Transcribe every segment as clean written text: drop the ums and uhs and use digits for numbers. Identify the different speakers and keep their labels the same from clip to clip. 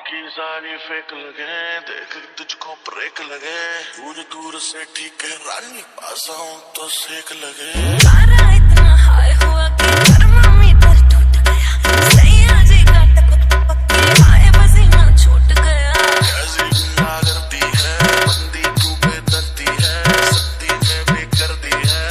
Speaker 1: बाकी सारी फेक लगे, देख तुझको ब्रेक लगे, दूर दूर से ठीक है रानी, पास आऊं तो सेक लगे।
Speaker 2: पारा इतना हाई हुआ कि थर्मामीटर टूट गया, सैया जी का टपक के हाय पसीना छूट गया।
Speaker 1: कैसी गुंडा करती है बंदी तू बेदर्दी है, सत्ती ने भी कर दी है।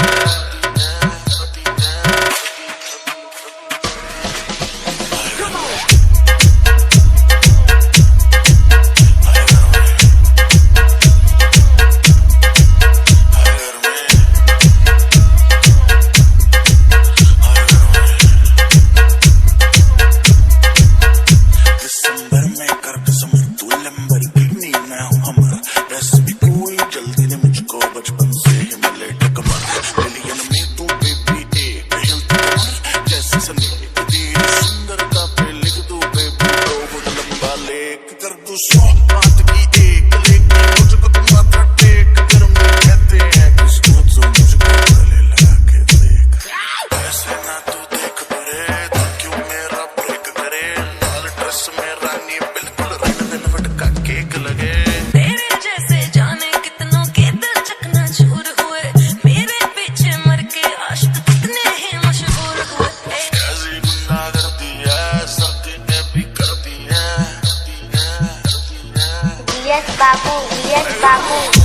Speaker 1: बचपन से ही मिले टकमर मिलियन में तू बेबी एक हिलती कमर जैसे सनी तेरी सुंदरता पे लिख दूं बेबी तो बहुत लंबा लेख कर दूं 100 बात की एक लेकिन मुझको तुम माथा टेक कर में कहते हैं किसको तो मुझको गले लगा के देख ऐसे ना तू देख परे तो क्यों मेरा ब्रेक करे लाल ड्रेस में रानी बिल्कुल रंग वेलवेट का केक लगे।
Speaker 2: तेरे जैसे जाने कितनों के दिल चकनाचूर हुए, मेरे पीछे मर के आशिक कितने ही मशहूर हुए।
Speaker 1: कैसी गुंडा करती है सर्दी ने भी कर दी है।
Speaker 3: Yes, Babu. Yes, Babu.